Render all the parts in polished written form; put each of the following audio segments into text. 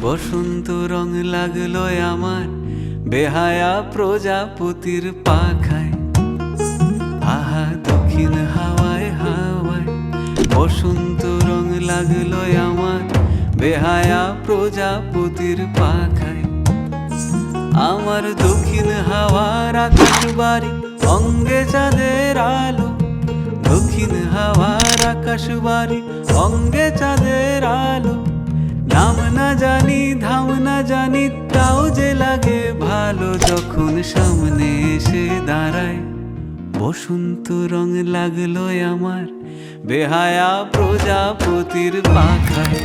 বসন্ত রং লাগলো আমার বেহায়া প্রজাপতির পাখায়। আহা দক্ষিণ হাওয়ায় হাওয়ায় বসন্ত রং লাগলো আমার বেহায়া প্রজাপতির পাখায়। আমার দক্ষিণ হাওয়ার আকাশ বাড়ি অঙ্গে চাঁদের আলো, দক্ষিণ হাওয়ার আকাশ বাড়ি অঙ্গে চাঁদের আলো। নাম না জানি ধাম না জানি তাও যে লাগে ভালো যখন সামনে এসে দাঁড়ায়। বসন্ত রং লাগলো আমার বেহায়া প্রজাপতির পাখায়।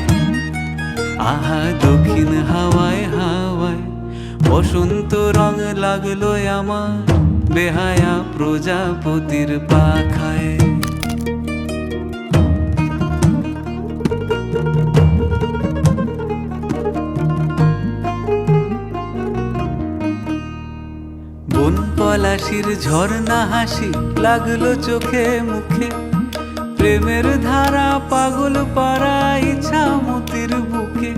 আহা দক্ষিণ হাওয়ায় হাওয়ায় বসন্ত রং লাগলো আমার বেহায়া প্রজাপতির পাখায়। বন পলাশির ঝর্ণা হাসি লাগলো চোখে মুখে, প্রেমের ধারা পাগল পাড়া ইচ্ছা মতির বুকে।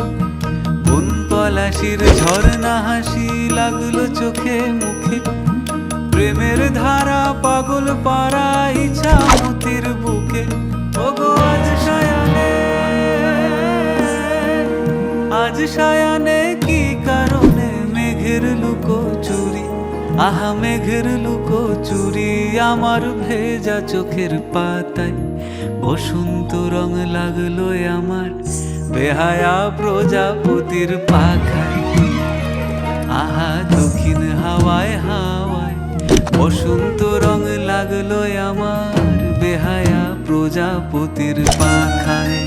বন পলাশির ঝর্ণা হাসি লাগলো চোখে মুখে, প্রেমের ধারা পাগল পাড়া ইচ্ছা মতির বুকে। ওগো আজ সায়ানে, আজ সায়ানে কি কারণে মেঘের লুকোচুরি, আহা মেঘের লুকোচুরি আমার ভেজা চোখের পাতায়। বসন্ত রং লাগলো আমার বেহায়া প্রজাপতির পাখায়। আহা দক্ষিণ হাওয়ায় হাওয়ায় বসন্ত রং লাগলো আমার বেহায়া প্রজাপতির পাখায়।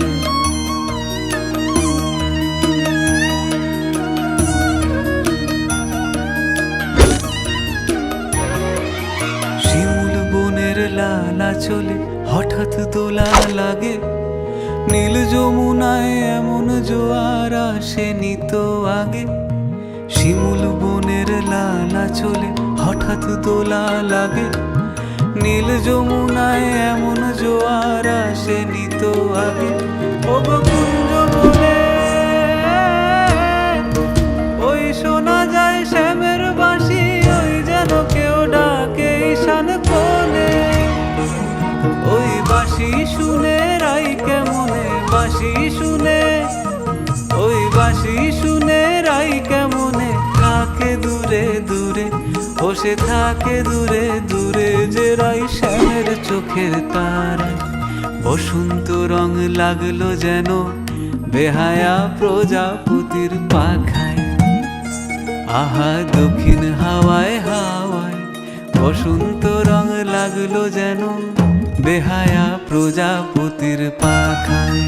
শিমুল বনের লালা চলে হঠাৎ দোলা লাগে, নীল যমুনায় এমন জোয়ার আসেনি তো আগে। শিমুল বনের লালা চলে হঠাৎ দোলা লাগে, নীল যমুনায় এমন জোয়ার আসেনি তো আগে। ওগো কুঞ্জ বলে ওই শোনা যায় শ্যামের বাঁশি, ওই যেন কেউ ডাকে ঈশান কোণে। ওই বাঁশি শুনে রাই কেমনে, বাঁশি শুনে, ওই বাঁশি শুনে রাই কেমনে থাকে দূরে দূরে। ও সে থাকে দূরে দূরে যে রাই শ্যামের চোখের তারায়। বসন্ত রং লাগলো যেন বেহায়া প্রজাপতির পাখায়। আহা দক্ষিণ হাওয়ায় হাওয়ায় বসন্ত রং লাগলো যেন বেহায়া প্রজাপতির পাখায়।